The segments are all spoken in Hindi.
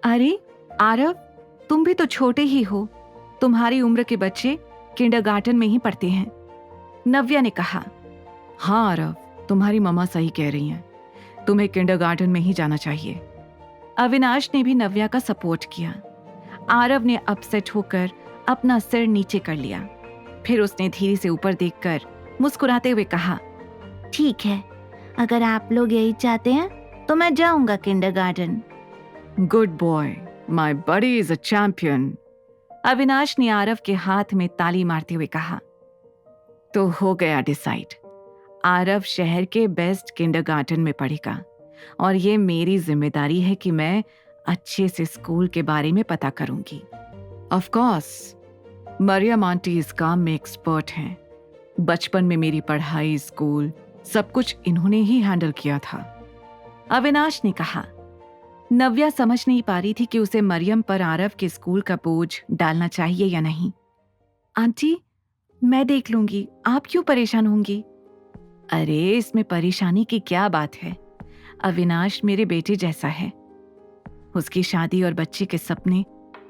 अरे आरव, तुम भी तो छोटे ही हो। तुम्हारी उम्र के बच्चे किंडरगार्टन में ही पढ़ते हैं। नव्या ने कहा। हाँ आरव, तुम्हारी मम्मा सही कह रही हैं। तुम्हें किंडरगार्टन में ही जाना चाहिए। अविनाश ने भी नव्या का सपोर्ट किया। आरव ने अपसेट होकर अपना सिर नीचे कर लिया। फिर उसने धीरे से ऊपर देखकर मुस्कुराते हुए कहा, ठीक है, अगर आप लोग यही चाहते हैं तो मैं जाऊंगा kindergarten. Good boy, my body is a champion. Avinash ने आरव के हाथ में ताली मारते हुए कहा। तो हो गया डिसाइड। आरव शहर के बेस्ट किंडरगार्टन में पढ़ेगा और ये मेरी जिम्मेदारी है कि मैं अच्छे से स्कूल के बारे में पता करूंगी। ऑफ कोर्स, मरियम आंटी इस काम में एक्सपर्ट हैं। बचपन में मेरी पढ़ाई, स्कूल, सब कुछ इन्होंने ही हैंडल किया था। अविनाश ने कहा। नव्या समझ नहीं पा रही थी कि उसे मरियम पर आरव के स्कूल का बोझ डालना चाहिए या नहीं। आंटी, मैं देख लूंगी, आप क्यों परेशान होंगी? अरे इसमें परेशानी की क्या बात है? अविनाश मेरे बेटे जैसा है। उसकी शादी और बच्चे के सपने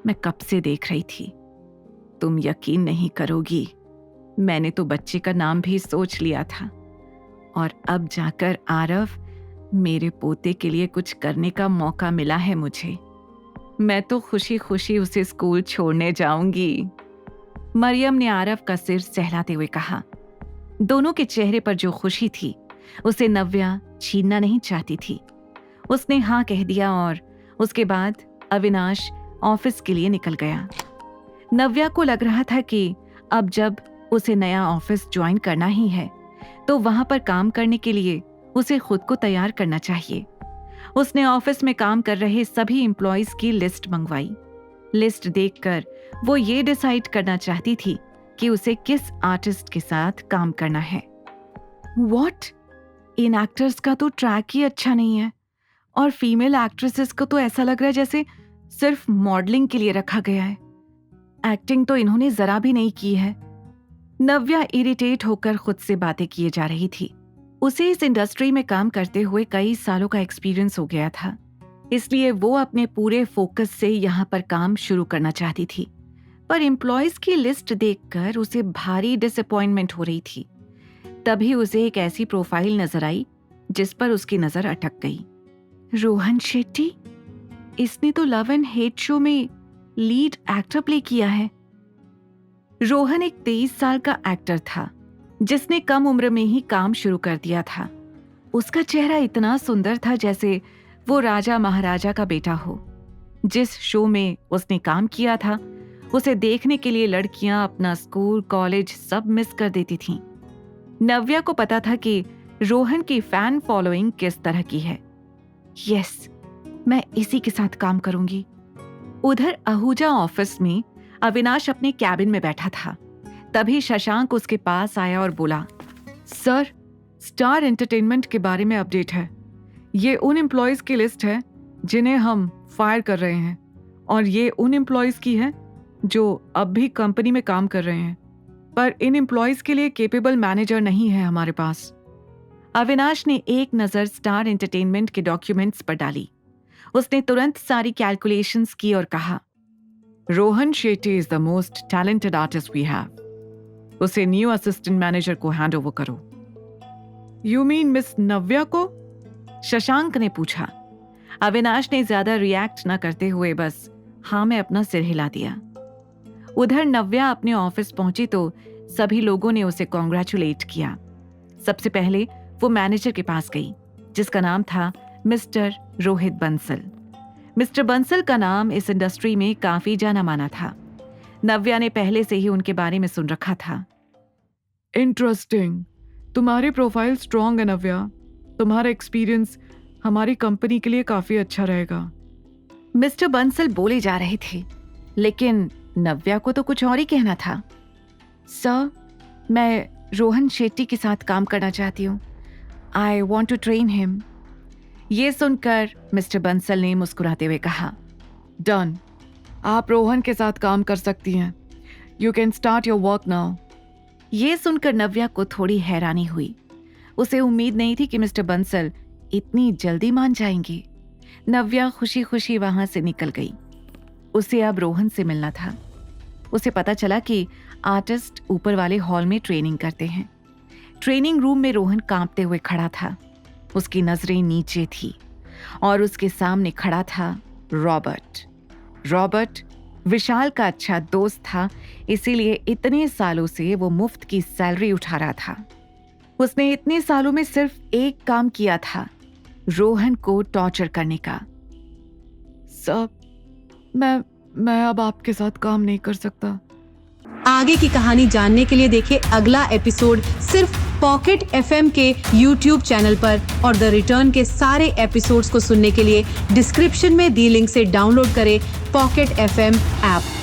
मैं कब से देख रही थी। तुम यकीन नहीं करोगी, मैंने तो बच्चे का नाम भी सोच लिया था और अब जाकर आरव मेरे पोते के लिए कुछ करने का मौका मिला है मुझे। मैं तो खुशी खुशी उसे स्कूल छोड़ने जाऊंगी। मरियम ने आरव का सिर सहलाते हुए कहा। दोनों के चेहरे पर जो खुशी थी उसे नव्या छीनना नहीं चाहती थी। उसने हाँ कह दिया और उसके बाद अविनाश ऑफिस के लिए निकल गया। नव्या को लग रहा था कि अब जब उसे नया ऑफिस ज्वाइन करना ही है तो वहां पर काम करने के लिए उसे खुद को तैयार करना चाहिए। उसने ऑफिस में काम कर रहे सभी एम्प्लॉइज की लिस्ट मंगवाई। लिस्ट देखकर वो ये डिसाइड करना चाहती थी कि उसे किस आर्टिस्ट के साथ काम करना है। व्हाट? इन एक्टर्स का तो ट्रैक ही अच्छा नहीं है और फीमेल एक्ट्रेसेस को तो ऐसा लग रहा है जैसे सिर्फ मॉडलिंग के लिए रखा गया है। एक्टिंग तो इन्होंने जरा भी नहीं की है। नव्या इरिटेट होकर खुद से बातें किए जा रही थी। उसे इस इंडस्ट्री में काम करते हुए कई सालों का एक्सपीरियंस हो गया था, इसलिए वो अपने पूरे फोकस से यहाँ पर काम शुरू करना चाहती थी। पर एम्प्लॉयज की लिस्ट देखकर उसे भारी डिसअपॉइंटमेंट हो रही थी। तभी उसे एक ऐसी प्रोफाइल नजर आई जिस पर उसकी नजर अटक गई। रोहन शेट्टी, इसने तो लव एंड हेट शो में लीड एक्टर प्ले किया है। रोहन एक 23 साल का एक्टर था जिसने कम उम्र में ही काम शुरू कर दिया था। उसका चेहरा इतना सुंदर था जैसे वो राजा महाराजा का बेटा हो। जिस शो में उसने काम किया था उसे देखने के लिए लड़कियां अपना स्कूल, कॉलेज सब मिस कर देती थीं। नव्या को पता था कि रोहन की फैन फॉलोइंग किस तरह की है। यस, मैं इसी के साथ काम करूंगी। उधर आहूजा ऑफिस में अविनाश अपने कैबिन में बैठा था। तभी शशांक उसके पास आया और बोला, सर, स्टार एंटरटेनमेंट के बारे में अपडेट है। ये उन एम्प्लॉयज की लिस्ट है जिन्हें हम फायर कर रहे हैं और ये उन एम्प्लॉयज की है जो अब भी कंपनी में काम कर रहे हैं, पर इन एम्प्लॉयज के लिए केपेबल मैनेजर नहीं है हमारे पास। अविनाश ने एक नजर स्टार एंटरटेनमेंट के डॉक्यूमेंट्स पर डाली। उसने तुरंत सारी कैलकुलेशंस की और कहा, Rohan Shetty is the most talented artist we have. उसे न्यू असिस्टेंट मैनेजर को हैंड ओवर करो। यू मीन मिस नव्या को? शशांक ने पूछा। अविनाश ने ज्यादा रिएक्ट न करते हुए बस हाँ में अपना सिर हिला दिया। उधर नव्या अपने ऑफिस पहुंची तो सभी लोगों ने उसे कॉन्ग्रेचुलेट किया। सबसे पहले वो मैनेजर के पास गई जिसका नाम था मिस्टर रोहित बंसल। मिस्टर बंसल का नाम इस इंडस्ट्री में काफी जाना माना था। नव्या ने पहले से ही उनके बारे में सुन रखा था। इंटरेस्टिंग, तुम्हारी प्रोफाइल स्ट्रॉन्ग है नव्या। तुम्हारा एक्सपीरियंस हमारी कंपनी के लिए काफी अच्छा रहेगा। मिस्टर बंसल बोले जा रहे थे, लेकिन नव्या को तो कुछ और ही कहना था। सर, मैं रोहन शेट्टी के साथ काम करना चाहती हूँ। I want to train him. ये सुनकर मिस्टर बंसल ने मुस्कुराते हुए कहा, डन, आप रोहन के साथ काम कर सकती हैं। You can start your work now. ये सुनकर नव्या को थोड़ी हैरानी हुई। उसे उम्मीद नहीं थी कि मिस्टर बंसल इतनी जल्दी मान जाएंगे। नव्या खुशी खुशी वहां से निकल गई। उसे अब रोहन से मिलना था। उसे पता चला कि आर्टिस्ट ऊपर वाले हॉल में ट्रेनिंग करते हैं। ट्रेनिंग रूम में रोहन कांपते हुए खड़ा था। उसकी नजरें नीचे थी और उसके सामने खड़ा था रॉबर्ट। रॉबर्ट विशाल का अच्छा दोस्त था, इसीलिए इतने सालों से वो मुफ्त की सैलरी उठा रहा था। उसने इतने सालों में सिर्फ एक काम किया था, रोहन को टॉर्चर करने का। सब मैं अब आपके साथ काम नहीं कर सकता। आगे की कहानी जानने के लिए देखें अगला एपिसोड सिर्फ पॉकेट FM के YouTube चैनल पर, और द रिटर्न के सारे एपिसोड्स को सुनने के लिए डिस्क्रिप्शन में दी लिंक से डाउनलोड करें पॉकेट FM ऐप।